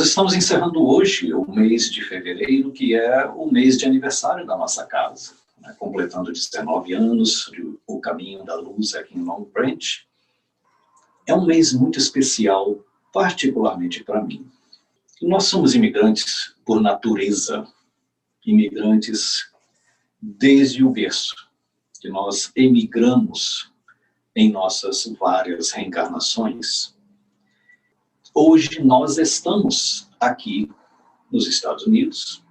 Nós estamos encerrando hoje o mês de fevereiro, que é o mês de aniversário da nossa casa, né? Completando 19 anos, o caminho da luz aqui em Long Branch. É um mês muito especial, particularmente para mim. Nós somos imigrantes por natureza, imigrantes desde o berço, que nós emigramos em nossas várias reencarnações. Hoje nós estamos aqui nos Estados Unidos,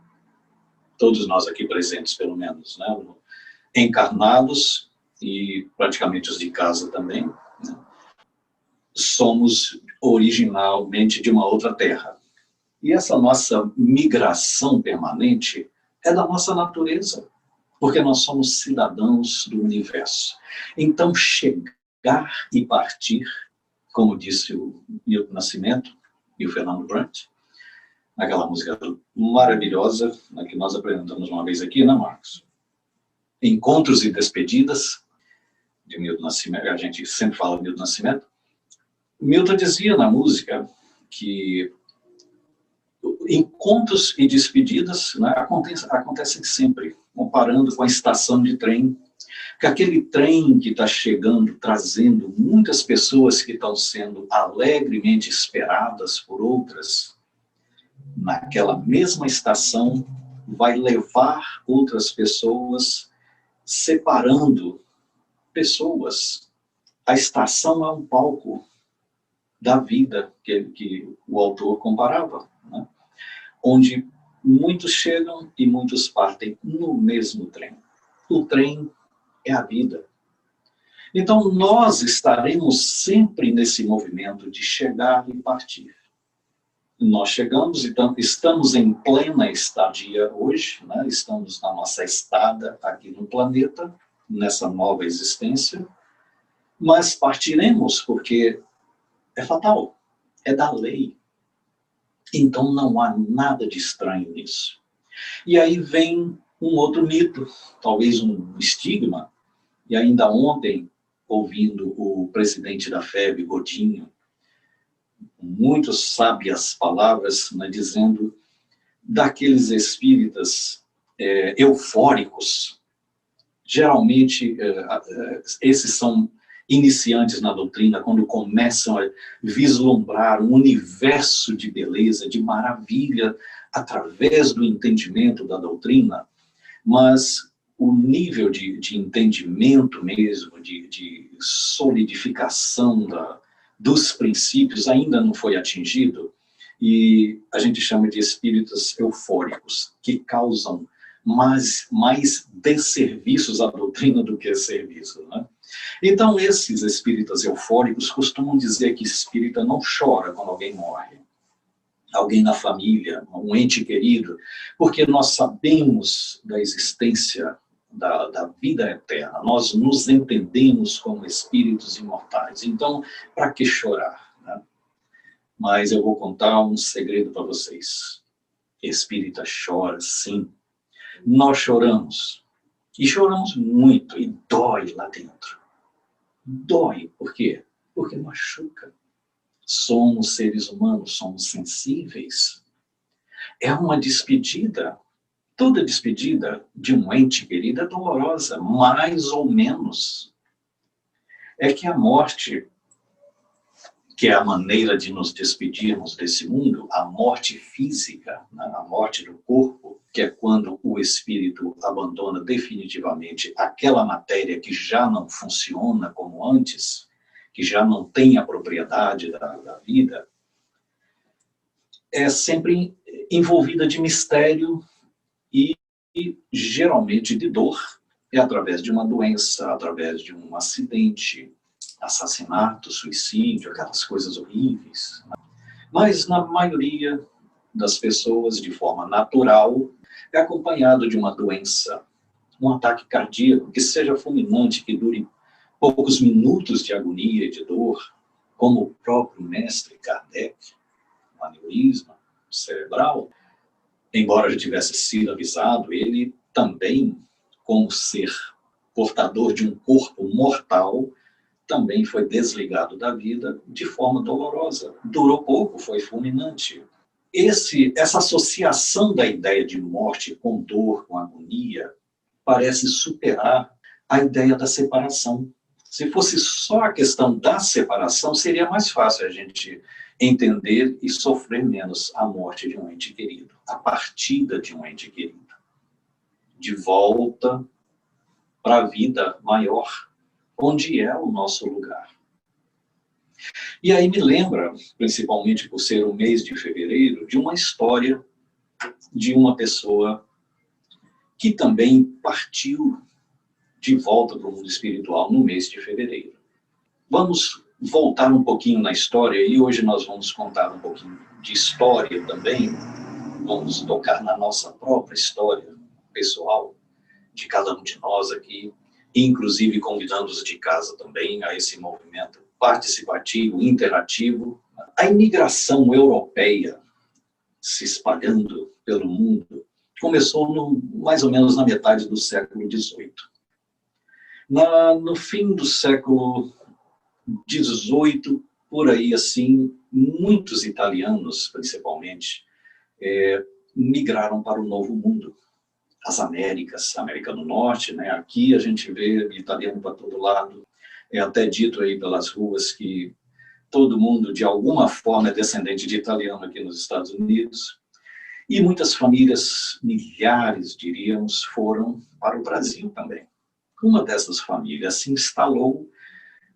todos nós aqui presentes pelo menos, né, encarnados e praticamente os de casa também, né, somos originalmente de uma outra terra. E essa nossa migração permanente é da nossa natureza, porque nós somos cidadãos do universo. Então chegar e partir, como disse o Milton Nascimento e o Fernando Brant, aquela música maravilhosa, né, que nós apresentamos uma vez aqui, né, Marcos? Encontros e Despedidas, de Milton Nascimento, a gente sempre fala de Milton Nascimento. Milton dizia na música que encontros e despedidas, né, acontecem sempre, comparando com a estação de trem, que aquele trem que está chegando, trazendo muitas pessoas que estão sendo alegremente esperadas por outras, naquela mesma estação, vai levar outras pessoas, separando pessoas. A estação é um palco da vida que o autor comparava, né? Onde muitos chegam e muitos partem no mesmo trem. O trem é a vida. Então, nós estaremos sempre nesse movimento de chegar e partir. Nós chegamos, então, estamos em plena estadia hoje, né? Estamos na nossa estada aqui no planeta, nessa nova existência, mas partiremos porque é fatal, é da lei. Então, não há nada de estranho nisso. E aí vem um outro mito, talvez um estigma, e ainda ontem, ouvindo o presidente da FEB, Godinho, muito sábias palavras, né, dizendo daqueles espíritas eufóricos, geralmente esses são iniciantes na doutrina, quando começam a vislumbrar um universo de beleza, de maravilha, através do entendimento da doutrina, mas o nível de entendimento mesmo, de solidificação dos princípios ainda não foi atingido, e a gente chama de espíritos eufóricos, que causam mais desserviços à doutrina do que serviço, né? Então, esses espíritas eufóricos costumam dizer que espírita não chora quando alguém morre, alguém na família, um ente querido, porque nós sabemos da existência da vida eterna, nós nos entendemos como espíritos imortais, então, para que chorar, né? Mas eu vou contar um segredo para vocês. Espírita chora, sim. Nós choramos, e choramos muito, e dói lá dentro. Dói, por quê? Porque machuca. Somos seres humanos, somos sensíveis. É uma despedida. Toda despedida de um ente querido é dolorosa, mais ou menos. É que a morte, que é a maneira de nos despedirmos desse mundo, a morte física, né, a morte do corpo, que é quando o espírito abandona definitivamente aquela matéria que já não funciona como antes, que já não tem a propriedade da vida, é sempre envolvida de mistério e geralmente de dor. É através de uma doença, através de um acidente, assassinato, suicídio, aquelas coisas horríveis. Mas na maioria das pessoas, de forma natural, é acompanhado de uma doença, um ataque cardíaco, que seja fulminante, que dure poucos minutos de agonia e de dor, como o próprio mestre Kardec, um aneurisma cerebral. Embora já tivesse sido avisado, ele também, como ser portador de um corpo mortal, também foi desligado da vida de forma dolorosa. Durou pouco, foi fulminante. essa associação da ideia de morte com dor, com agonia, parece superar a ideia da separação. Se fosse só a questão da separação, seria mais fácil a gente entender e sofrer menos a morte de um ente querido, a partida de um ente querido, de volta para a vida maior, onde é o nosso lugar. E aí me lembra, principalmente por ser o mês de fevereiro, de uma história de uma pessoa que também partiu de volta para o mundo espiritual no mês de fevereiro. Vamos voltar um pouquinho na história, e hoje nós vamos contar um pouquinho de história também, vamos tocar na nossa própria história pessoal, de cada um de nós aqui, inclusive convidando os de casa também a esse movimento participativo, interativo. A imigração europeia se espalhando pelo mundo começou mais ou menos na metade do século XVIII. No fim do século XVIII, por aí assim, muitos italianos, principalmente, migraram para o Novo Mundo. As Américas, América do Norte, né? Aqui a gente vê italiano para todo lado. É até dito aí pelas ruas que todo mundo, de alguma forma, é descendente de italiano aqui nos Estados Unidos. E muitas famílias, milhares, diríamos, foram para o Brasil também. Uma dessas famílias se instalou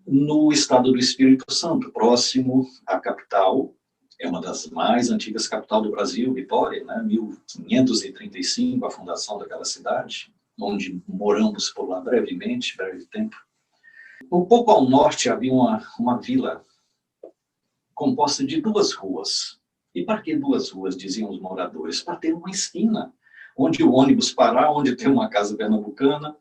no estado do Espírito Santo, próximo à capital. É uma das mais antigas capital do Brasil, Vitória, né? 1535, a fundação daquela cidade, onde moramos por lá breve tempo. Um pouco ao norte havia uma vila composta de 2 ruas. E para que 2 ruas, diziam os moradores? Para ter uma esquina, onde o ônibus parar, onde tem uma casa pernambucana,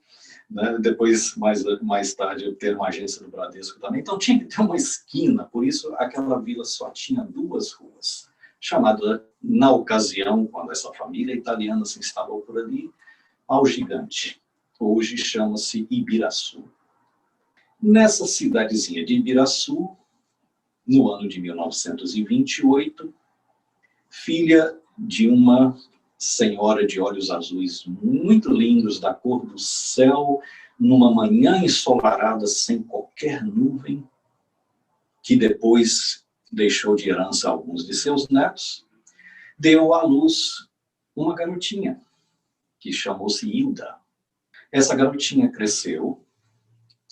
né? Depois, mais tarde, ter uma agência do Bradesco também. Então tinha que ter uma esquina, por isso aquela vila só tinha 2 ruas, chamada, na ocasião, quando essa família italiana se instalou por ali, ao Gigante. Hoje chama-se Ibiraçu. Nessa cidadezinha de Ibiraçu, no ano de 1928, filha de uma senhora de olhos azuis muito lindos, da cor do céu, numa manhã ensolarada, sem qualquer nuvem, que depois deixou de herança alguns de seus netos, deu à luz uma garotinha, que chamou-se Hilda. Essa garotinha cresceu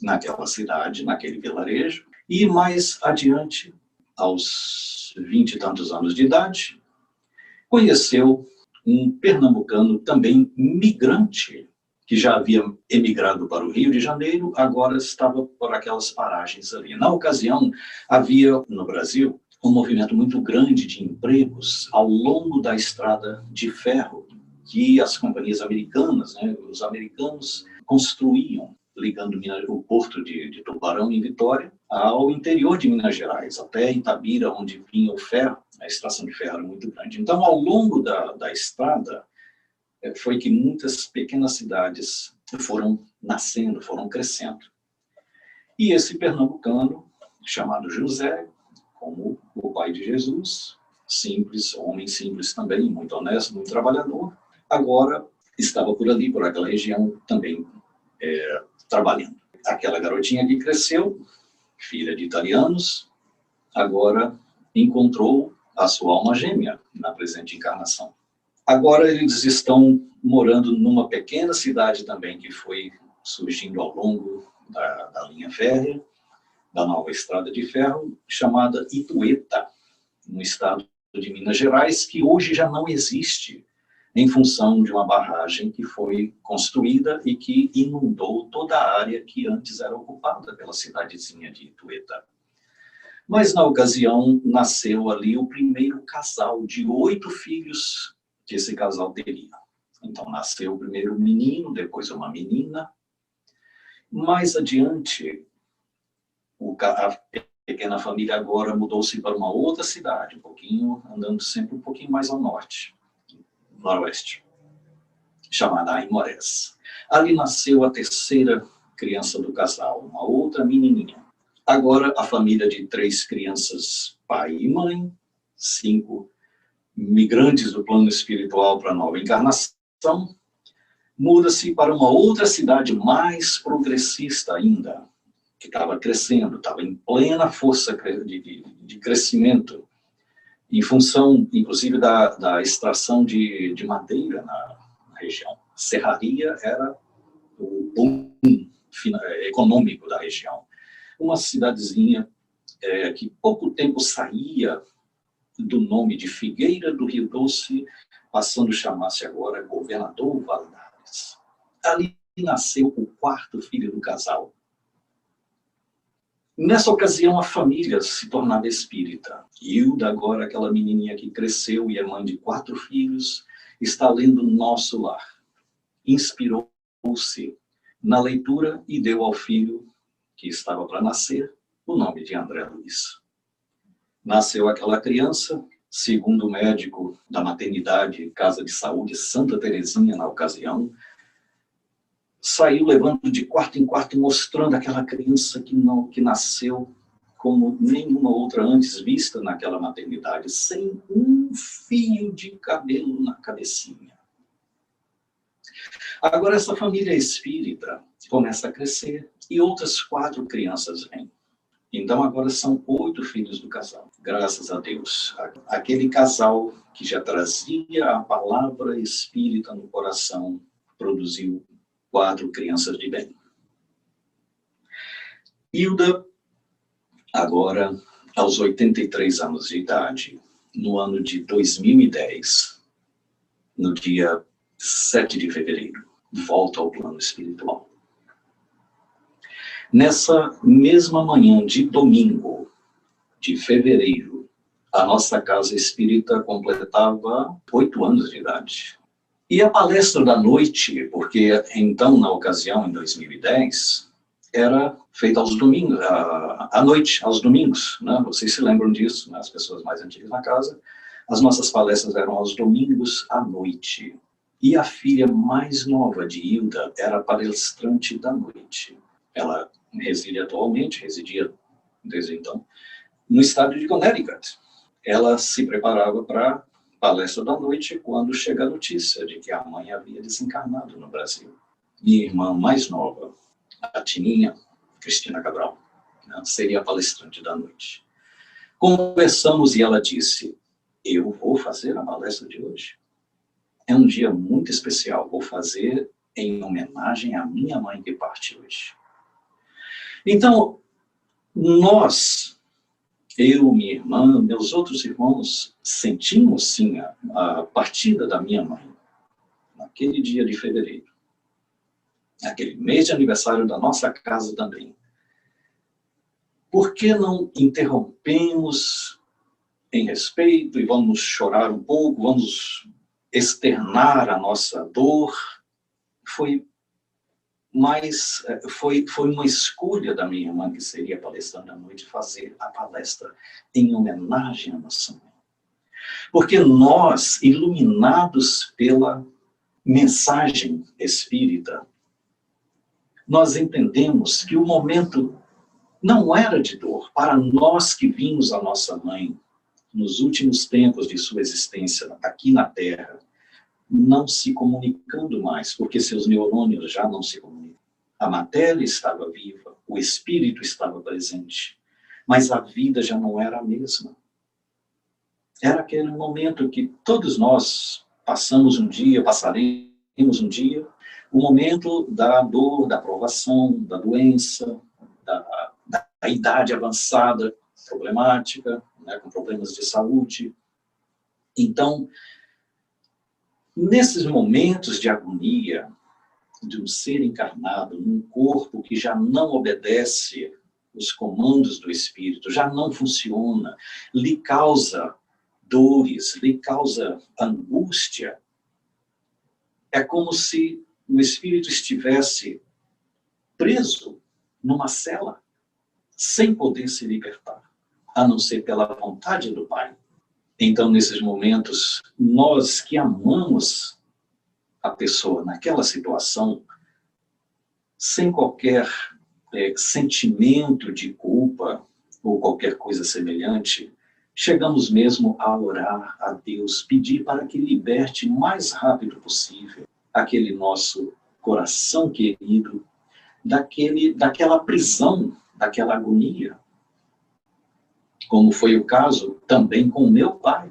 naquela cidade, naquele vilarejo, e mais adiante, aos 20 e tantos anos de idade, conheceu um pernambucano também migrante, que já havia emigrado para o Rio de Janeiro, agora estava por aquelas paragens ali. Na ocasião, havia no Brasil um movimento muito grande de empregos ao longo da estrada de ferro, que as companhias americanas, né, os americanos construíam, ligando o porto de Tubarão, em Vitória, ao interior de Minas Gerais, até Itabira, onde vinha o ferro. A estação de ferro era muito grande. Então, ao longo da estrada, foi que muitas pequenas cidades foram nascendo, foram crescendo. E esse pernambucano, chamado José, como o pai de Jesus, simples, homem simples também, muito honesto, muito trabalhador, agora estava por ali, por aquela região, também trabalhando. Aquela garotinha que cresceu, filha de italianos, agora encontrou a sua alma gêmea na presente encarnação. Agora eles estão morando numa pequena cidade também que foi surgindo ao longo da linha férrea, da nova estrada de ferro, chamada Itueta, no estado de Minas Gerais, que hoje já não existe, em função de uma barragem que foi construída e que inundou toda a área que antes era ocupada pela cidadezinha de Itueta. Mas, na ocasião, nasceu ali o primeiro casal de 8 filhos que esse casal teria. Então, nasceu o primeiro menino, depois uma menina. Mais adiante, a pequena família agora mudou-se para uma outra cidade, um pouquinho, andando sempre um pouquinho mais ao noroeste, chamada Aimorés. Ali nasceu a terceira criança do casal, uma outra menininha. Agora, a família de 3 crianças, pai e mãe, 5 migrantes do plano espiritual para a nova encarnação, muda-se para uma outra cidade mais progressista ainda, que estava crescendo, estava em plena força de crescimento, em função, inclusive, da extração de madeira na região. A serraria era o boom econômico da região. Uma cidadezinha que pouco tempo saía do nome de Figueira do Rio Doce, passando a chamar-se agora Governador Valadares. Ali nasceu o quarto filho do casal. Nessa ocasião, a família se tornava espírita. Hilda, agora aquela menininha que cresceu e é mãe de 4 filhos, está lendo Nosso Lar. Inspirou-se na leitura e deu ao filho, que estava para nascer, o nome de André Luiz. Nasceu aquela criança, segundo o médico da maternidade, Casa de Saúde Santa Terezinha, na ocasião, saiu levando de quarto em quarto, mostrando aquela criança que nasceu como nenhuma outra antes vista naquela maternidade, sem um fio de cabelo na cabecinha. Agora essa família espírita começa a crescer e outras 4 crianças vêm. Então agora são 8 filhos do casal, graças a Deus. Aquele casal que já trazia a palavra espírita no coração, produziu 4 crianças de bem. Hilda, agora aos 83 anos de idade, no ano de 2010, no dia 7 de fevereiro, volta ao plano espiritual. Nessa mesma manhã de domingo, de fevereiro, a nossa casa espírita completava 8 anos de idade. E a palestra da noite, porque então, na ocasião, em 2010, era feita aos domingos, à noite, aos domingos, né? Vocês se lembram disso, né? As pessoas mais antigas na casa. As nossas palestras eram aos domingos à noite. E a filha mais nova de Hilda era palestrante da noite. Ela residia desde então, no estado de Connecticut. Ela se preparava para palestra da noite quando chega a notícia de que a mãe havia desencarnado no Brasil. Minha irmã mais nova, a Tininha, Cristina Cabral, né, seria a palestrante da noite. Conversamos e ela disse, eu vou fazer a palestra de hoje. É um dia muito especial, vou fazer em homenagem à minha mãe que parte hoje. Então, eu, minha irmã, meus outros irmãos, sentimos sim a partida da minha mãe, naquele dia de fevereiro, naquele mês de aniversário da nossa casa também. Por que não interrompemos em respeito e vamos chorar um pouco, vamos externar a nossa dor? Foi uma escolha da minha irmã, que seria palestrante à noite, fazer a palestra em homenagem à nossa mãe. Porque nós, iluminados pela mensagem espírita, nós entendemos que o momento não era de dor. Para nós que vimos a nossa mãe nos últimos tempos de sua existência aqui na Terra, não se comunicando mais, porque seus neurônios já não se comunicam. A matéria estava viva, o espírito estava presente, mas a vida já não era a mesma. Era aquele momento que todos nós passaremos um dia, o momento da dor, da provação, da doença, da idade avançada, problemática, né, com problemas de saúde. Então, nesses momentos de agonia, de um ser encarnado num corpo que já não obedece os comandos do espírito, já não funciona, lhe causa dores, lhe causa angústia, é como se o espírito estivesse preso numa cela, sem poder se libertar, a não ser pela vontade do Pai. Então, nesses momentos, nós que amamos a pessoa naquela situação, sem qualquer sentimento de culpa ou qualquer coisa semelhante, Chegamos mesmo a orar a Deus, pedir para que liberte o mais rápido possível aquele nosso coração querido, daquela prisão, daquela agonia. Como foi o caso também com meu pai.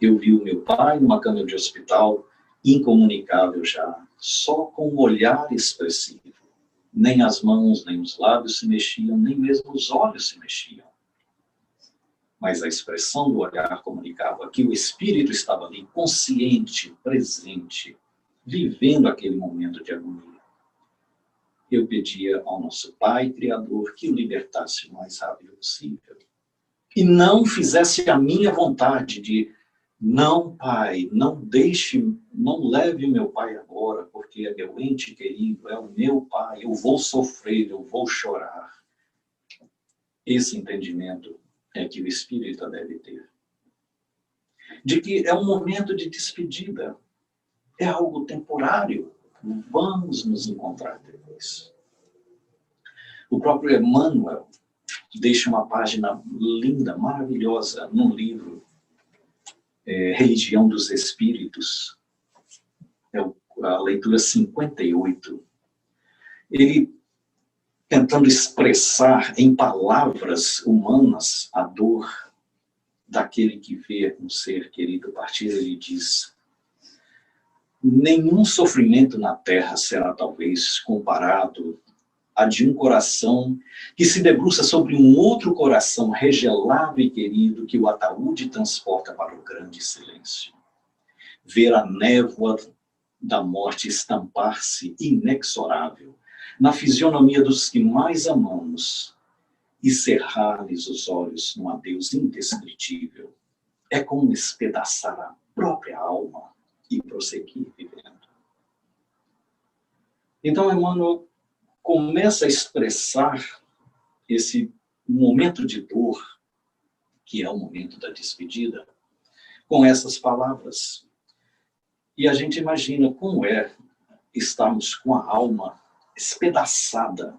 Eu vi o meu pai numa cama de hospital, incomunicável já, só com um olhar expressivo. Nem as mãos, nem os lábios se mexiam, nem mesmo os olhos se mexiam. Mas a expressão do olhar comunicava que o espírito estava ali, consciente, presente, vivendo aquele momento de agonia. Eu pedia ao nosso Pai Criador que o libertasse o mais rápido possível. E não fizesse a minha vontade de, não, Pai, não leve o meu pai agora, porque é meu ente querido, é o meu pai, eu vou sofrer, eu vou chorar. Esse entendimento é que o espírita deve ter. De que é um momento de despedida, é algo temporário, vamos nos encontrar depois. O próprio Emmanuel deixa uma página linda, maravilhosa, num livro, Religião dos Espíritos, é a leitura 58. Ele, tentando expressar em palavras humanas a dor daquele que vê um ser querido partir, ele diz: nenhum sofrimento na terra será talvez comparado a de um coração que se debruça sobre um outro coração regelado e querido que o ataúde transporta para o grande silêncio. Ver a névoa da morte estampar-se inexorável na fisionomia dos que mais amamos e cerrar-lhes os olhos num adeus indescritível é como espedaçar a própria alma e prosseguir vivendo. Então, Emmanuel começa a expressar esse momento de dor, que é o momento da despedida, com essas palavras. E a gente imagina como é estarmos com a alma espedaçada.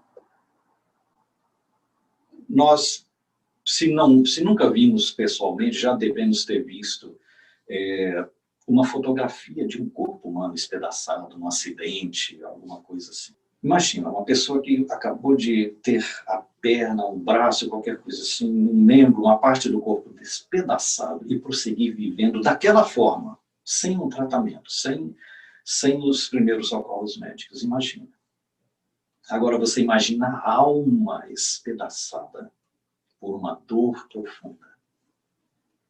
Nós, se nunca vimos pessoalmente, já devemos ter visto uma fotografia de um corpo humano espedaçado, um acidente, alguma coisa assim. Imagina, uma pessoa que acabou de ter a perna, um braço, qualquer coisa assim, um membro, uma parte do corpo despedaçado e prosseguir vivendo daquela forma, sem um tratamento, sem os primeiros socorros médicos. Imagina. Agora você imagina a alma espedaçada por uma dor profunda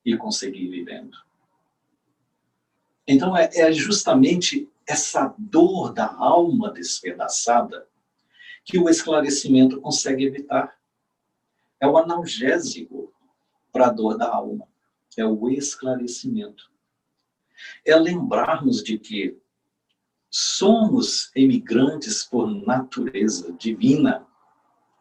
e conseguir vivendo. Então é justamente essa dor da alma despedaçada que o esclarecimento consegue evitar. É o analgésico para a dor da alma. É o esclarecimento. É lembrarmos de que somos emigrantes por natureza divina.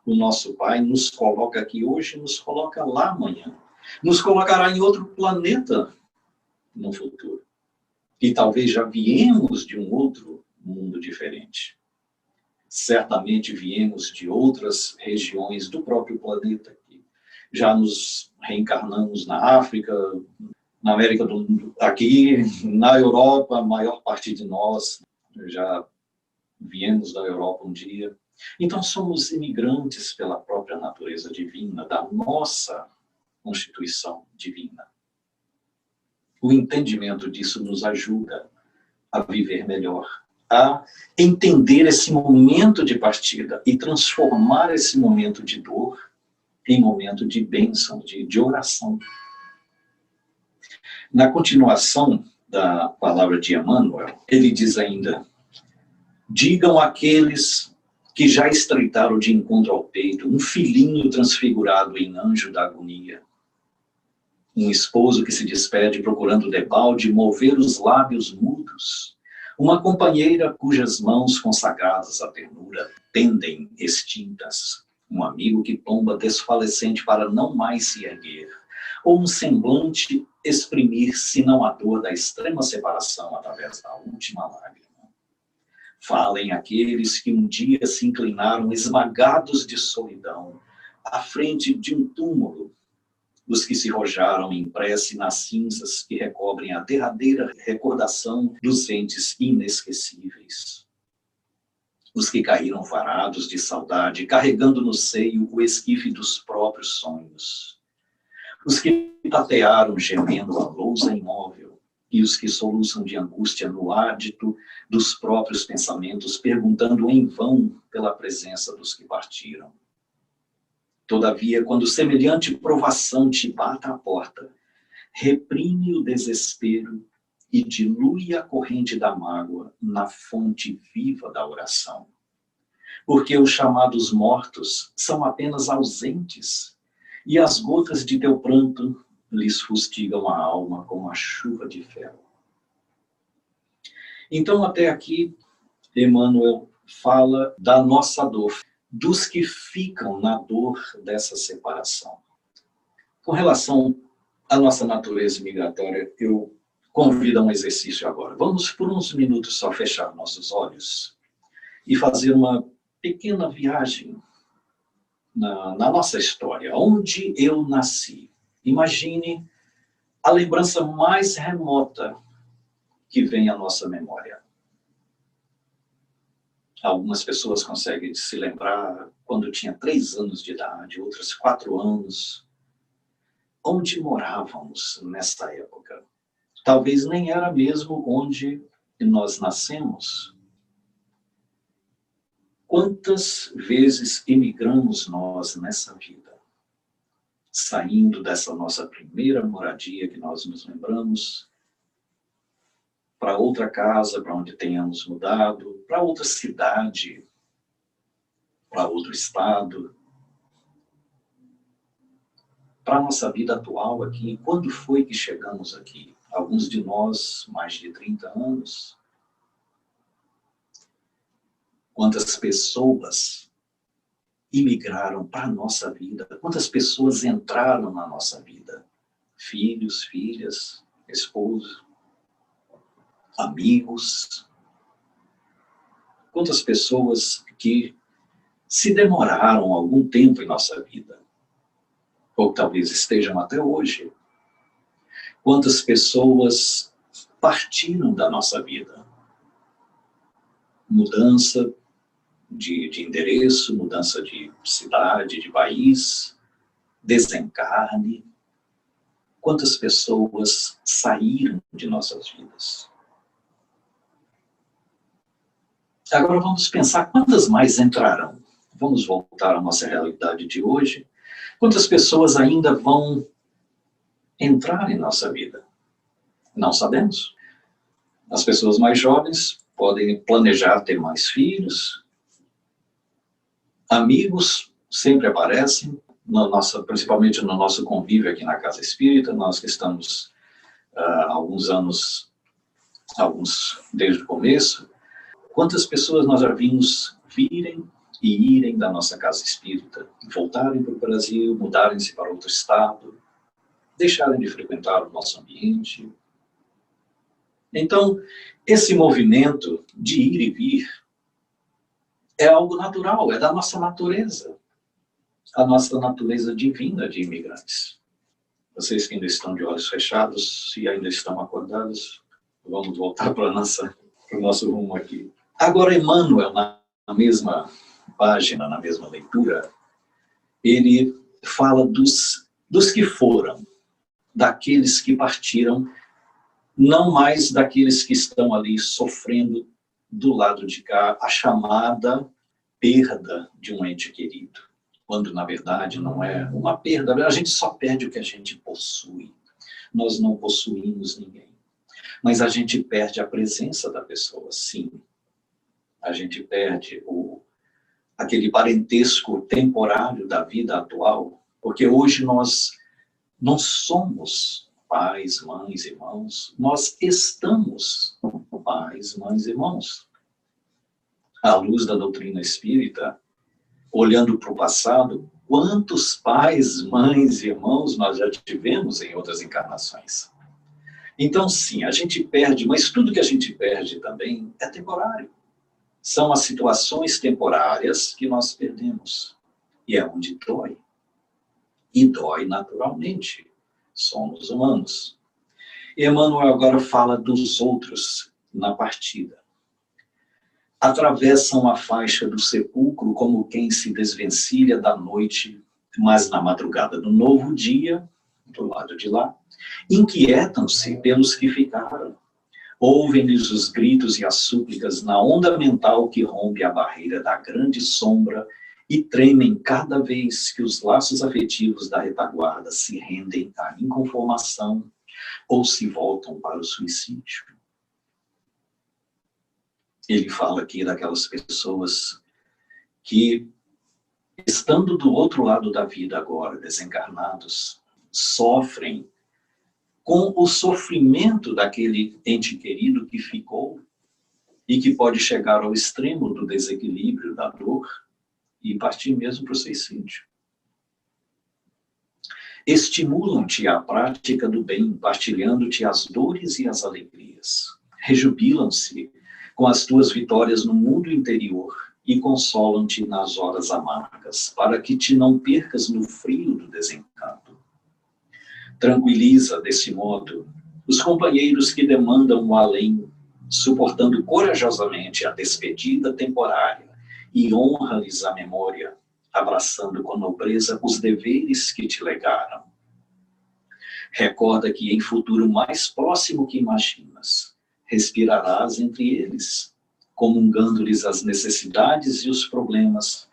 O nosso Pai nos coloca aqui hoje, nos coloca lá amanhã. Nos colocará em outro planeta no futuro. E talvez já viemos de um outro mundo diferente. Certamente viemos de outras regiões do próprio planeta. Já nos reencarnamos na África, na América do Sul, aqui, na Europa, a maior parte de nós já viemos da Europa um dia. Então somos imigrantes pela própria natureza divina, da nossa constituição divina. O entendimento disso nos ajuda a viver melhor, a entender esse momento de partida e transformar esse momento de dor em momento de bênção, de oração. Na continuação da palavra de Emmanuel, ele diz ainda: digam àqueles que já estreitaram de encontro ao peito um filhinho transfigurado em anjo da agonia, um esposo que se despede procurando debalde mover os lábios mudos, uma companheira cujas mãos consagradas à ternura pendem extintas, um amigo que tomba desfalecente para não mais se erguer, ou um semblante exprimir, se não a dor da extrema separação através da última lágrima. Falem aqueles que um dia se inclinaram esmagados de solidão à frente de um túmulo, os que se rojaram em prece nas cinzas que recobrem a derradeira recordação dos entes inesquecíveis. Os que caíram varados de saudade, carregando no seio o esquife dos próprios sonhos. Os que tatearam gemendo a lousa imóvel, e os que soluçam de angústia no ádito dos próprios pensamentos, perguntando em vão pela presença dos que partiram. Todavia, quando semelhante provação te bata à porta, reprime o desespero e dilui a corrente da mágoa na fonte viva da oração. Porque os chamados mortos são apenas ausentes, e as gotas de teu pranto lhes fustigam a alma como a chuva de fel. Então, até aqui, Emmanuel fala da nossa dor, dos que ficam na dor dessa separação. Com relação à nossa natureza migratória, eu convido a um exercício agora. Vamos, por uns minutos, só fechar nossos olhos e fazer uma pequena viagem na nossa história. Onde eu nasci? Imagine a lembrança mais remota que vem à nossa memória. Algumas pessoas conseguem se lembrar quando tinha 3 anos de idade, outras 4 anos. Onde morávamos nessa época? Talvez nem era mesmo onde nós nascemos. Quantas vezes emigramos nós nessa vida? Saindo dessa nossa primeira moradia que nós nos lembramos, para outra casa, para onde tenhamos mudado, para outra cidade, para outro estado, para a nossa vida atual aqui. Quando foi que chegamos aqui? Alguns de nós, mais de 30 anos. Quantas pessoas imigraram para a nossa vida? Quantas pessoas entraram na nossa vida? Filhos, filhas, esposo, amigos. Quantas pessoas que se demoraram algum tempo em nossa vida? Ou talvez estejam até hoje. Quantas pessoas partiram da nossa vida? Mudança de endereço, mudança de cidade, de país, desencarne. Quantas pessoas saíram de nossas vidas? Agora vamos pensar quantas mais entrarão. Vamos voltar à nossa realidade de hoje. Quantas pessoas ainda vão entrar em nossa vida? Não sabemos. As pessoas mais jovens podem planejar ter mais filhos. Amigos sempre aparecem, principalmente no nosso convívio aqui na Casa Espírita. Nós que estamos há alguns anos, alguns desde o começo. Quantas pessoas nós já vimos virem e irem da nossa Casa Espírita, voltarem para o Brasil, mudarem-se para outro estado, deixarem de frequentar o nosso ambiente. Então, esse movimento de ir e vir é algo natural, é da nossa natureza, a nossa natureza divina de imigrantes. Vocês que ainda estão de olhos fechados, se ainda estão acordados, vamos voltar para o nosso rumo aqui. Agora, Emmanuel, na mesma página, na mesma leitura, ele fala dos que foram, daqueles que partiram, não mais daqueles que estão ali sofrendo do lado de cá a chamada perda de um ente querido, quando na verdade não é uma perda, a gente só perde o que a gente possui, nós não possuímos ninguém, mas a gente perde a presença da pessoa, sim, a gente perde aquele parentesco temporário da vida atual, porque hoje nós não somos pais, mães, irmãos, nós estamos pais, mães, irmãos. À luz da doutrina espírita, olhando para o passado, quantos pais, mães e irmãos nós já tivemos em outras encarnações? Então, sim, a gente perde, mas tudo que a gente perde também é temporário. São as situações temporárias que nós perdemos. E é onde dói. E dói naturalmente. Somos humanos. Emmanuel agora fala dos outros na partida. Atravessam a faixa do sepulcro como quem se desvencilha da noite, mas na madrugada do novo dia, do lado de lá, inquietam-se pelos que ficaram. Ouvem-lhes os gritos e as súplicas na onda mental que rompe a barreira da grande sombra e tremem cada vez que os laços afetivos da retaguarda se rendem à inconformação ou se voltam para o suicídio. Ele fala aqui daquelas pessoas que, estando do outro lado da vida agora, desencarnados, sofrem com o sofrimento daquele ente querido que ficou e que pode chegar ao extremo do desequilíbrio, da dor, e partir mesmo para o suicídio. Estimulam-te à prática do bem, partilhando-te as dores e as alegrias. Rejubilam-se com as tuas vitórias no mundo interior e consolam-te nas horas amargas, para que te não percas no frio do desencanto. Tranquiliza, desse modo, os companheiros que demandam o além, suportando corajosamente a despedida temporária, e honra-lhes a memória, abraçando com nobreza os deveres que te legaram. Recorda que em futuro mais próximo que imaginas, respirarás entre eles, comungando-lhes as necessidades e os problemas,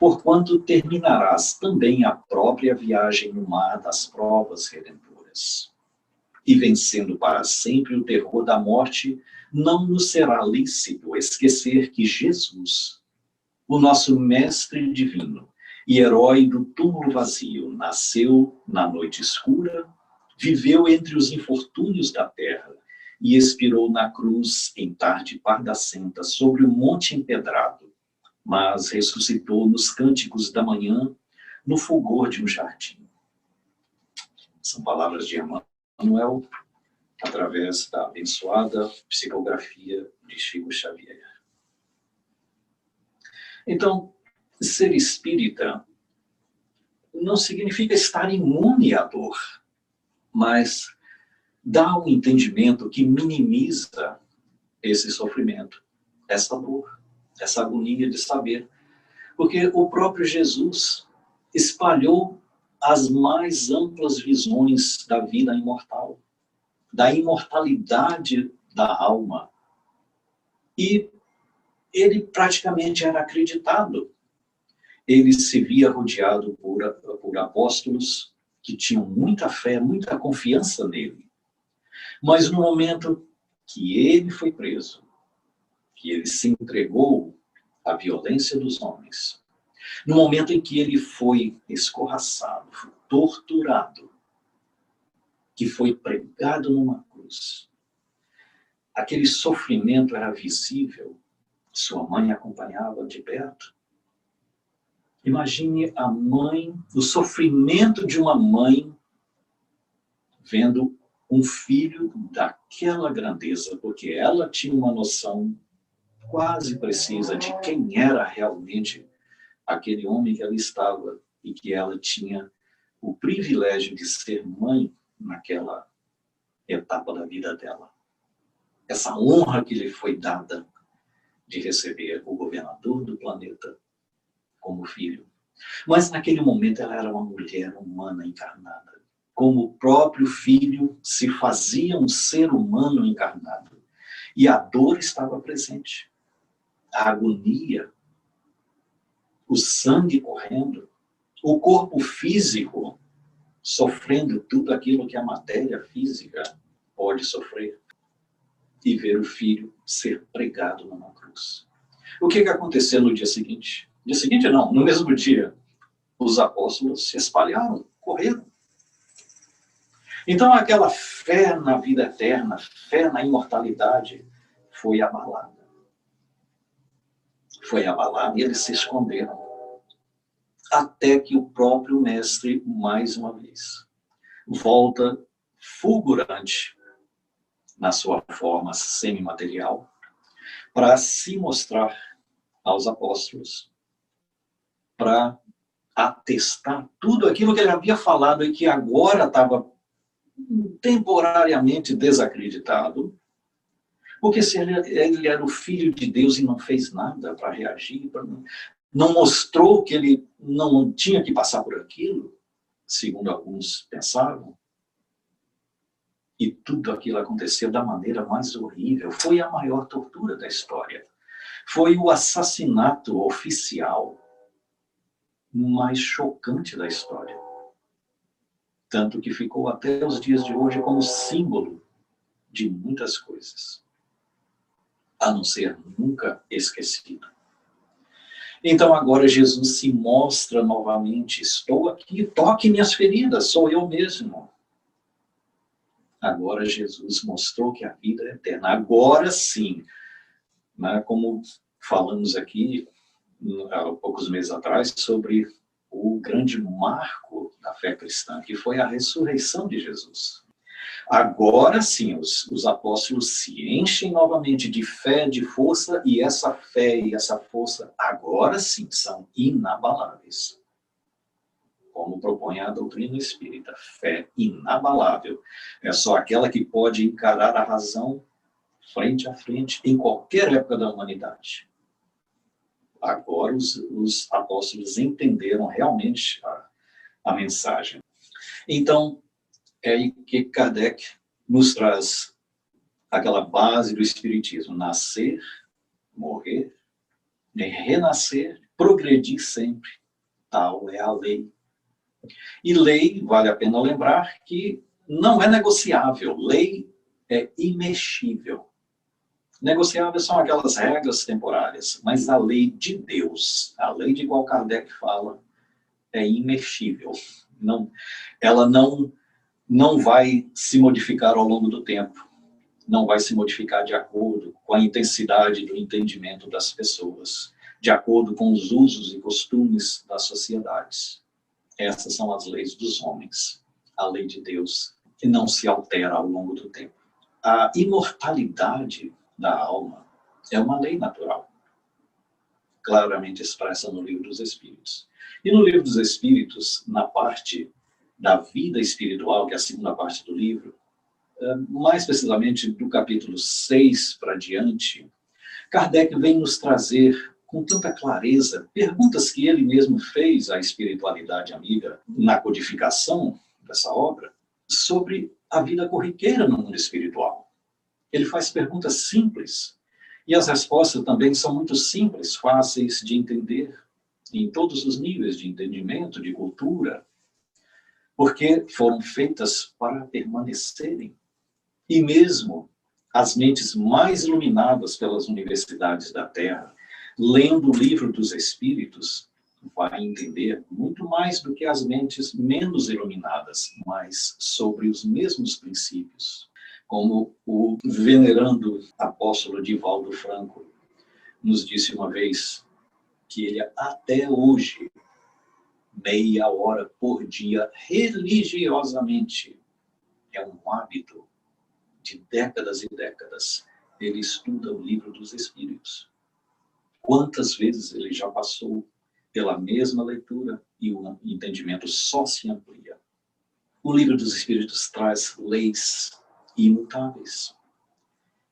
porquanto terminarás também a própria viagem no mar das provas redentoras. E vencendo para sempre o terror da morte, não nos será lícito esquecer que Jesus, o nosso mestre divino e herói do túmulo vazio, nasceu na noite escura, viveu entre os infortúnios da terra e expirou na cruz em tarde pardacenta sobre o monte empedrado, mas ressuscitou nos cânticos da manhã, no fulgor de um jardim. São palavras de Emmanuel, através da abençoada psicografia de Chico Xavier. Então, ser espírita não significa estar imune à dor, mas dá um entendimento que minimiza esse sofrimento, essa dor, essa agonia de saber. Porque o próprio Jesus espalhou as mais amplas visões da vida imortal, da imortalidade da alma. E ele praticamente era acreditado. Ele se via rodeado por apóstolos que tinham muita fé, muita confiança nele. Mas no momento que ele foi preso, que ele se entregou à violência dos homens, no momento em que ele foi escorraçado, foi torturado, que foi pregado numa cruz, aquele sofrimento era visível, sua mãe acompanhava de perto. Imagine a mãe, o sofrimento de uma mãe vendo um filho daquela grandeza, porque ela tinha uma noção quase precisa de quem era realmente aquele homem que ali estava e que ela tinha o privilégio de ser mãe naquela etapa da vida dela. Essa honra que lhe foi dada de receber o governador do planeta como filho. Mas naquele momento ela era uma mulher humana encarnada. Como o próprio filho se fazia um ser humano encarnado. E a dor estava presente. A agonia, o sangue correndo, o corpo físico sofrendo tudo aquilo que a matéria física pode sofrer. E ver o filho ser pregado numa cruz. O que aconteceu no dia seguinte? No dia seguinte não, no mesmo dia, os apóstolos se espalharam, correram. Então aquela fé na vida eterna, fé na imortalidade, foi abalada. Foi abalada e eles se esconderam. Até que o próprio mestre, mais uma vez, volta fulgurante na sua forma semimaterial, para se mostrar aos apóstolos, para atestar tudo aquilo que ele havia falado e que agora estava temporariamente desacreditado, porque se ele era o Filho de Deus e não fez nada para reagir, não mostrou que ele não tinha que passar por aquilo, segundo alguns pensavam, e tudo aquilo aconteceu da maneira mais horrível. Foi a maior tortura da história. Foi o assassinato oficial mais chocante da história. Tanto que ficou até os dias de hoje como símbolo de muitas coisas, a não ser nunca esquecido. Então agora Jesus se mostra novamente: estou aqui, toque minhas feridas, sou eu mesmo. Agora Jesus mostrou que a vida é eterna. Agora sim, né, como falamos aqui há poucos meses atrás, sobre o grande marco da fé cristã, que foi a ressurreição de Jesus. Agora sim, os apóstolos se enchem novamente de fé, de força, e essa fé e essa força, agora sim, são inabaláveis. Como propõe a doutrina espírita, fé inabalável. É só aquela que pode encarar a razão frente a frente, em qualquer época da humanidade. Agora os apóstolos entenderam realmente a mensagem. Então, é aí que Kardec nos traz aquela base do espiritismo: nascer, morrer, renascer, progredir sempre. Tal é a lei. E lei, vale a pena lembrar, que não é negociável. Lei é imexível. Negociáveis são aquelas regras temporárias, mas a lei de Deus, a lei de qual Kardec fala, é imexível. Ela não vai se modificar ao longo do tempo. Não vai se modificar de acordo com a intensidade do entendimento das pessoas, de acordo com os usos e costumes das sociedades. Essas são as leis dos homens. A lei de Deus, que não se altera ao longo do tempo. A imortalidade da alma é uma lei natural, claramente expressa no Livro dos Espíritos. E no Livro dos Espíritos, na parte da vida espiritual, que é a segunda parte do livro, mais precisamente do capítulo 6 para diante, Kardec vem nos trazer com tanta clareza perguntas que ele mesmo fez à espiritualidade amiga na codificação dessa obra sobre a vida corriqueira no mundo espiritual. Ele faz perguntas simples e as respostas também são muito simples, fáceis de entender em todos os níveis de entendimento, de cultura, porque foram feitas para permanecerem. E mesmo as mentes mais iluminadas pelas universidades da Terra, lendo o Livro dos Espíritos, vai entender muito mais do que as mentes menos iluminadas, mas sobre os mesmos princípios. Como o venerando apóstolo Divaldo Franco nos disse uma vez, que ele até hoje, meia hora por dia, religiosamente, é um hábito de décadas e décadas, ele estuda o Livro dos Espíritos. Quantas vezes ele já passou pela mesma leitura e o entendimento só se amplia. O Livro dos Espíritos traz leis imutáveis.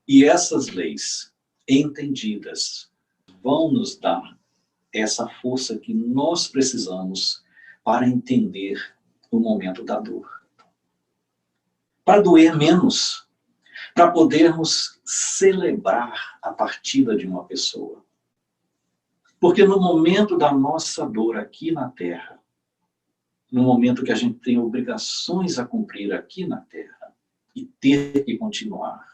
E essas leis, entendidas, vão nos dar essa força que nós precisamos para entender o momento da dor. Para doer menos, para podermos celebrar a partida de uma pessoa. Porque no momento da nossa dor aqui na Terra, no momento que a gente tem obrigações a cumprir aqui na Terra, e ter que continuar,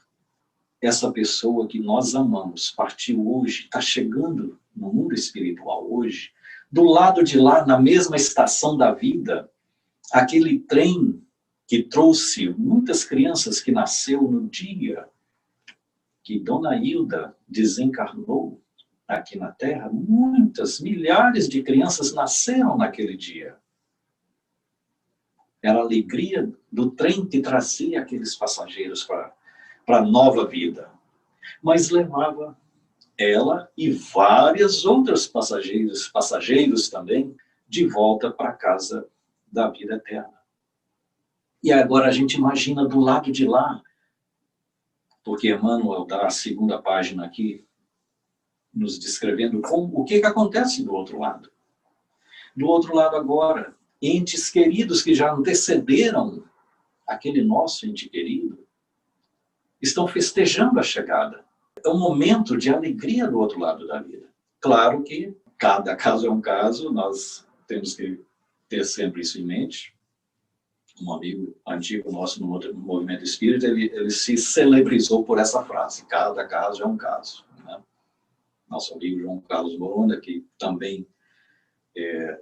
essa pessoa que nós amamos partiu hoje, está chegando no mundo espiritual hoje, do lado de lá, na mesma estação da vida, aquele trem que trouxe muitas crianças que nasceu no dia que Dona Hilda desencarnou aqui na Terra, muitas, milhares de crianças nasceram naquele dia. Era a alegria do trem que trazia aqueles passageiros para a nova vida. Mas levava ela e várias outras passageiros também de volta para a casa da vida eterna. E agora a gente imagina do lado de lá, porque Emmanuel dá a segunda página aqui, nos descrevendo o que acontece do outro lado. Do outro lado agora, entes queridos que já antecederam aquele nosso ente querido, estão festejando a chegada. É um momento de alegria do outro lado da vida. Claro que cada caso é um caso, nós temos que ter sempre isso em mente. Um amigo antigo nosso no movimento espírita, ele se celebrizou por essa frase, cada caso é um caso. Né? Nosso amigo João Carlos Moronda, que também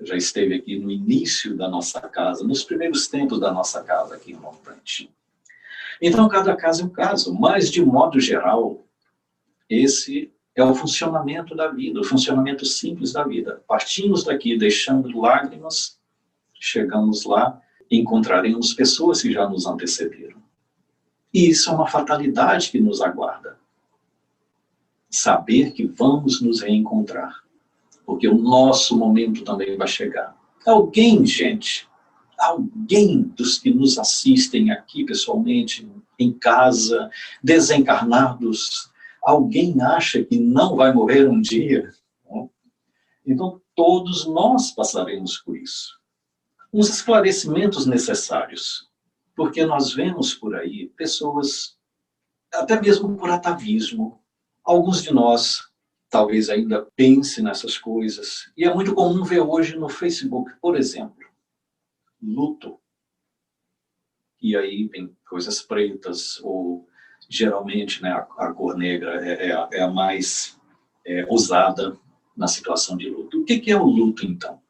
já esteve aqui no início da nossa casa, nos primeiros tempos da nossa casa aqui em Montante. Então, cada caso é um caso, mas, de modo geral, esse é o funcionamento da vida, o funcionamento simples da vida. Partimos daqui deixando lágrimas, chegamos lá, encontraremos pessoas que já nos antecederam. E isso é uma fatalidade que nos aguarda. Saber que vamos nos reencontrar, porque o nosso momento também vai chegar. Alguém, gente, alguém dos que nos assistem aqui pessoalmente, em casa, desencarnados, alguém acha que não vai morrer um dia? Então, todos nós passaremos por isso. Uns esclarecimentos necessários, porque nós vemos por aí pessoas, até mesmo por atavismo, alguns de nós talvez ainda pensem nessas coisas, e é muito comum ver hoje no Facebook, por exemplo, luto. E aí vem coisas pretas, ou geralmente, né, a cor negra é a mais usada na situação de luto. O que é o luto, então?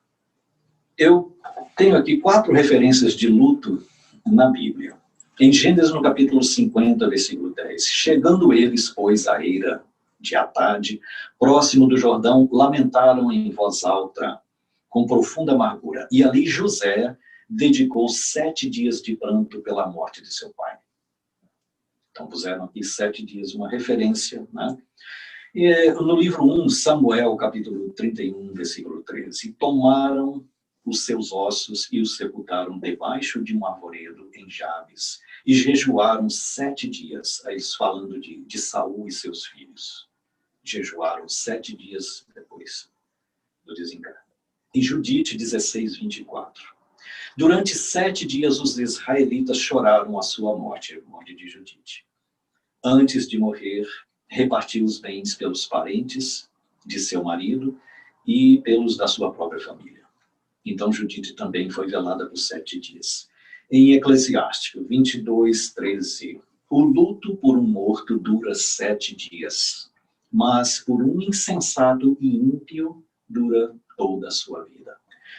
Eu tenho aqui 4 referências de luto na Bíblia. Em Gênesis, no capítulo 50, versículo 10. Chegando eles, pois, à eira de Atade, próximo do Jordão, lamentaram em voz alta, com profunda amargura. E ali José dedicou 7 dias de pranto pela morte de seu pai. Então puseram aqui 7 dias, uma referência, né? E no livro 1, Samuel, capítulo 31, versículo 13. Tomaram os seus ossos e os sepultaram debaixo de um arvoredo em Jabes, e jejuaram 7 dias, aí falando de Saul e seus filhos. Jejuaram 7 dias depois do desencarne. Em Judite 16, 24. Durante 7 dias os israelitas choraram a sua morte, a morte de Judite. Antes de morrer, repartiu os bens pelos parentes de seu marido e pelos da sua própria família. Então Judite também foi velada por 7 dias. Em Eclesiástico 22, 13, o luto por um morto dura 7 dias, mas por um insensato e ímpio dura toda a sua vida.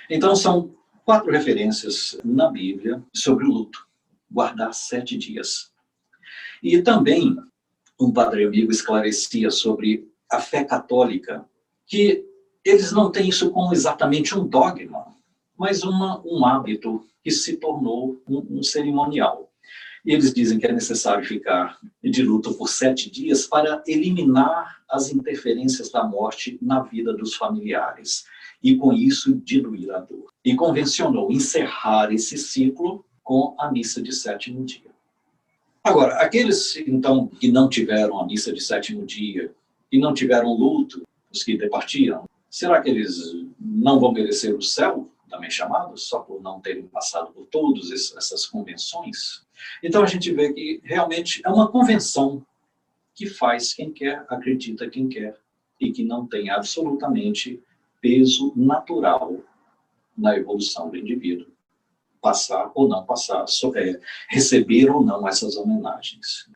Então são 4 referências na Bíblia sobre o luto, guardar 7 dias. E também um padre amigo esclarecia sobre a fé católica, que eles não têm isso como exatamente um dogma, mas um hábito que se tornou um cerimonial. E eles dizem que é necessário ficar de luto por 7 dias para eliminar as interferências da morte na vida dos familiares, e com isso diluir a dor. E convencionou encerrar esse ciclo com a missa de 7º dia. Agora, aqueles, então, que não tiveram a missa de 7º dia, e não tiveram luto, os que departiram, será que eles não vão merecer o céu, também chamado, só por não terem passado por todas essas convenções? Então a gente vê que realmente é uma convenção que faz quem quer, acredita quem quer, e que não tem absolutamente peso natural na evolução do indivíduo. Passar ou não passar, receber ou não essas homenagens.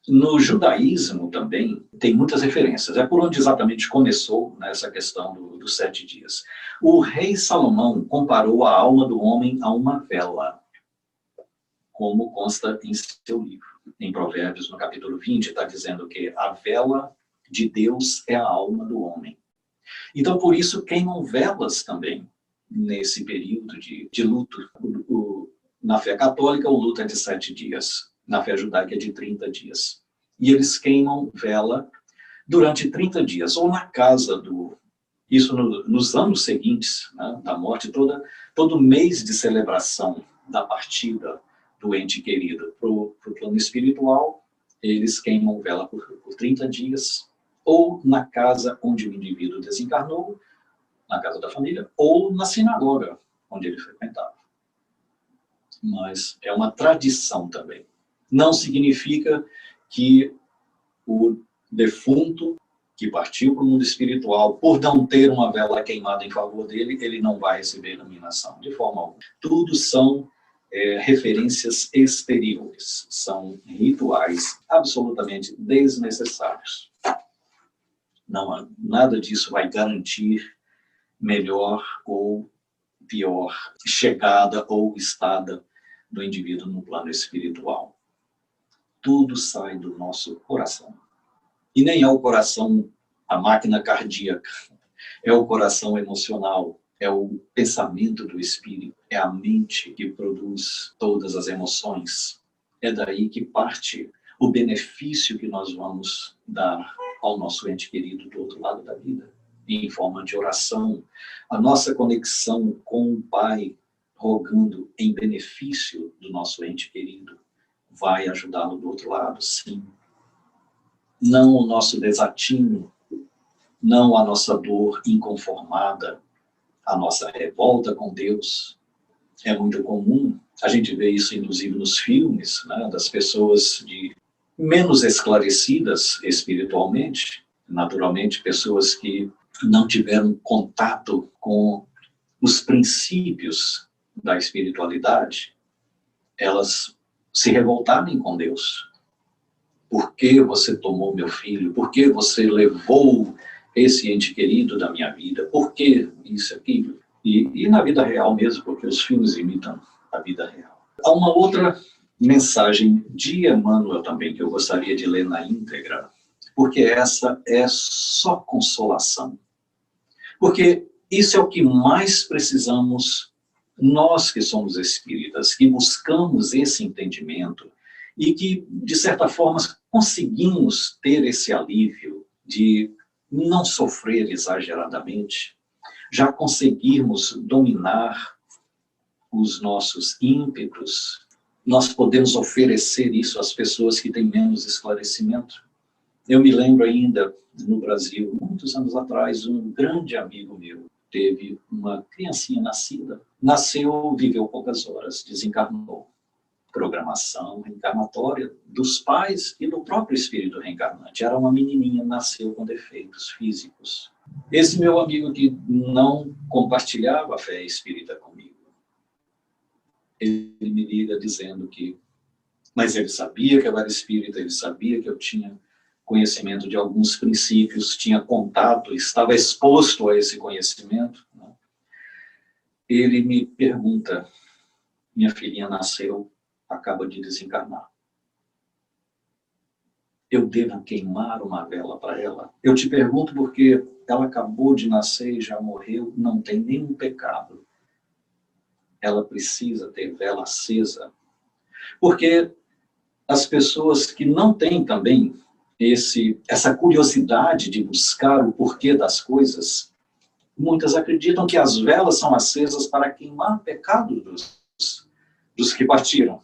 No judaísmo também tem muitas referências. É por onde exatamente começou, né, essa questão dos 7 dias. O rei Salomão comparou a alma do homem a uma vela, como consta em seu livro. Em Provérbios, no capítulo 20, está dizendo que a vela de Deus é a alma do homem. Então, por isso, queimam velas também nesse período de luto. Na fé católica, o luto é de 7 dias. Na fé judaica é de 30 dias. E eles queimam vela durante 30 dias, ou na casa do Isso nos anos seguintes, né, da morte, todo mês de celebração da partida do ente querido para o plano espiritual, eles queimam vela por 30 dias, ou na casa onde o indivíduo desencarnou, na casa da família, ou na sinagoga onde ele frequentava. Mas é uma tradição também. Não significa que o defunto que partiu para o mundo espiritual, por não ter uma vela queimada em favor dele, ele não vai receber iluminação, de forma alguma. Tudo são referências exteriores, são rituais absolutamente desnecessários. Não, nada disso vai garantir melhor ou pior chegada ou estada do indivíduo no plano espiritual. Tudo sai do nosso coração. E nem é o coração, a máquina cardíaca, é o coração emocional, é o pensamento do espírito, é a mente que produz todas as emoções. É daí que parte o benefício que nós vamos dar ao nosso ente querido do outro lado da vida, em forma de oração. A nossa conexão com o Pai, rogando em benefício do nosso ente querido, vai ajudá-lo do outro lado, sim. Não o nosso desatino, não a nossa dor inconformada, a nossa revolta com Deus. É muito comum, a gente vê isso inclusive nos filmes, né, das pessoas menos esclarecidas espiritualmente, naturalmente pessoas que não tiveram contato com os princípios da espiritualidade, elas se revoltarem com Deus. Por que você tomou meu filho? Por que você levou esse ente querido da minha vida? Por que isso, aquilo? E na vida real mesmo, porque os filmes imitam a vida real. Há uma outra mensagem de Emmanuel também, que eu gostaria de ler na íntegra, porque essa é só consolação. Porque isso é o que mais precisamos, nós que somos espíritas, que buscamos esse entendimento, e que, de certa forma, conseguimos ter esse alívio de não sofrer exageradamente, já conseguirmos dominar os nossos ímpetos, nós podemos oferecer isso às pessoas que têm menos esclarecimento. Eu me lembro ainda, no Brasil, muitos anos atrás, um grande amigo meu teve uma criancinha nascida. Nasceu, viveu poucas horas, desencarnou. Programação reencarnatória dos pais e do próprio espírito reencarnante. Era uma menininha, nasceu com defeitos físicos. Esse meu amigo que não compartilhava a fé espírita comigo, ele me liga dizendo que, mas ele sabia que eu era espírita, ele sabia que eu tinha conhecimento de alguns princípios, tinha contato, estava exposto a esse conhecimento, né? Ele me pergunta, minha filhinha nasceu, acaba de desencarnar. Eu devo queimar uma vela para ela? Eu te pergunto porque ela acabou de nascer e já morreu, não tem nenhum pecado. Ela precisa ter vela acesa. Porque as pessoas que não têm também essa curiosidade de buscar o porquê das coisas, muitas acreditam que as velas são acesas para queimar o pecado dos que partiram.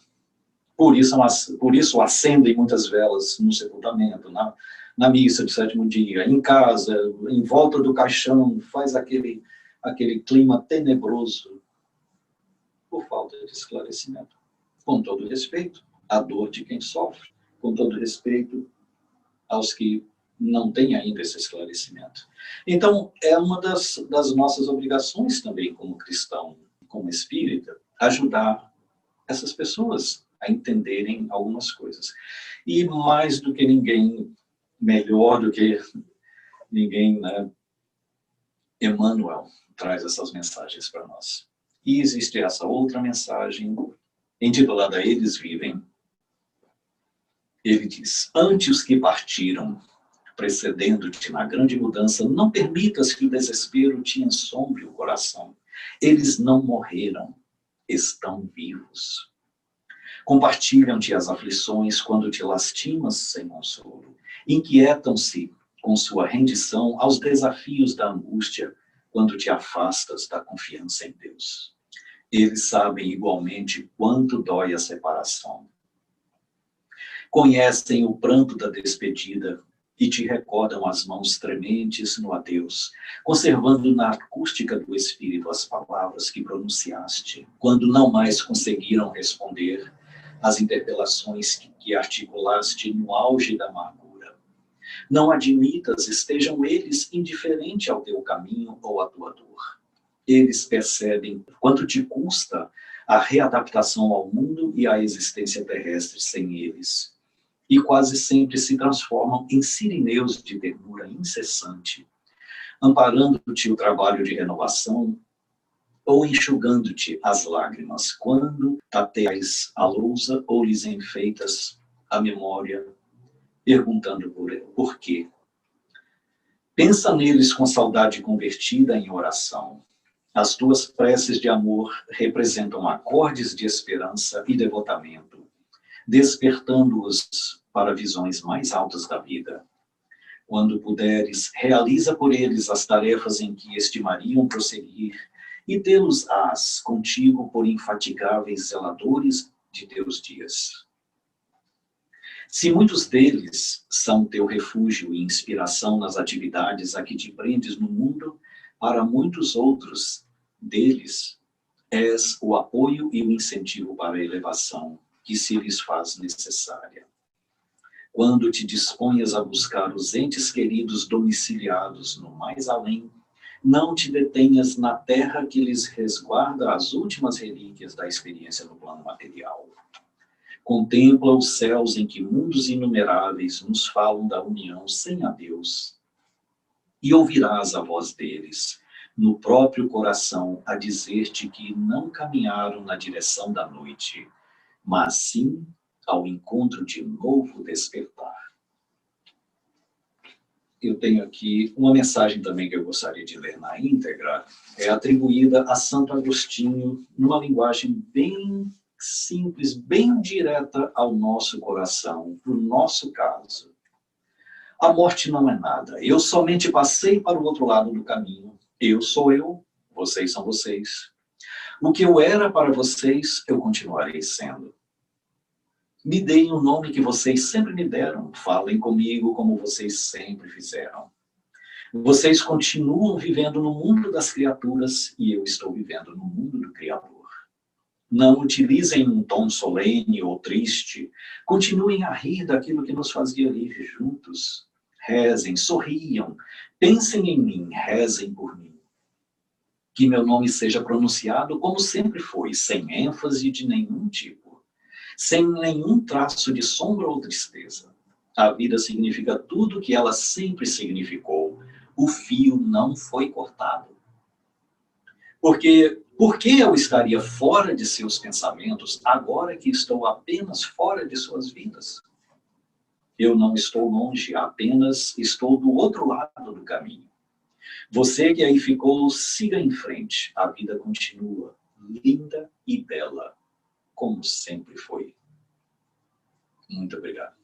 Por isso acendem muitas velas no sepultamento, na missa de sétimo dia, em casa, em volta do caixão, faz aquele clima tenebroso, por falta de esclarecimento. Com todo respeito à dor de quem sofre, com todo respeito aos que não têm ainda esse esclarecimento. Então, é uma das nossas obrigações também como cristão, como espírita, ajudar essas pessoas a entenderem algumas coisas. E mais do que ninguém, melhor do que ninguém, né, Emmanuel traz essas mensagens para nós. E existe essa outra mensagem, intitulada Eles Vivem. Ele diz, antes que partiram, precedendo-te na grande mudança, não permitas que o desespero te ensombre o coração. Eles não morreram, estão vivos. Compartilham-te as aflições quando te lastimas sem consolo. Inquietam-se com sua rendição aos desafios da angústia quando te afastas da confiança em Deus. Eles sabem igualmente quanto dói a separação. Conhecem o pranto da despedida e te recordam as mãos trementes no adeus, conservando na acústica do espírito as palavras que pronunciaste, quando não mais conseguiram responder às interpelações que articulaste no auge da amargura. Não admitas estejam eles indiferentes ao teu caminho ou à tua dor. Eles percebem quanto te custa a readaptação ao mundo e à existência terrestre sem eles. E quase sempre se transformam em sirineus de ternura incessante, amparando-te o trabalho de renovação ou enxugando-te as lágrimas quando tateas a lousa ou lhes enfeitas a memória, perguntando por quê. Pensa neles com saudade convertida em oração. As tuas preces de amor representam acordes de esperança e devotamento, despertando-os para visões mais altas da vida. Quando puderes, realiza por eles as tarefas em que estimariam prosseguir e tê-los-ás contigo por infatigáveis zeladores de teus dias. Se muitos deles são teu refúgio e inspiração nas atividades a que te prendes no mundo, para muitos outros deles és o apoio e o incentivo para a elevação que se lhes faz necessária. Quando te disponhas a buscar os entes queridos domiciliados no mais além, não te detenhas na terra que lhes resguarda as últimas relíquias da experiência no plano material. Contempla os céus em que mundos inumeráveis nos falam da união sem a Deus, e ouvirás a voz deles, no próprio coração, a dizer-te que não caminharam na direção da noite, mas sim ao encontro de novo despertar. Eu tenho aqui uma mensagem também que eu gostaria de ler na íntegra, é atribuída a Santo Agostinho, numa linguagem bem simples, bem direta ao nosso coração, para o nosso caso. A morte não é nada, eu somente passei para o outro lado do caminho. Eu sou eu, vocês são vocês. O que eu era para vocês, eu continuarei sendo. Me deem o nome que vocês sempre me deram. Falem comigo como vocês sempre fizeram. Vocês continuam vivendo no mundo das criaturas e eu estou vivendo no mundo do Criador. Não utilizem um tom solene ou triste. Continuem a rir daquilo que nos fazia rir juntos. Rezem, sorriam. Pensem em mim, rezem por mim. Que meu nome seja pronunciado como sempre foi, sem ênfase de nenhum tipo. Sem nenhum traço de sombra ou tristeza. A vida significa tudo o que ela sempre significou. O fio não foi cortado. Porque por que eu estaria fora de seus pensamentos agora que estou apenas fora de suas vidas? Eu não estou longe, apenas estou do outro lado do caminho. Você que aí ficou, siga em frente. A vida continua, linda e bela, como sempre foi. Muito obrigado.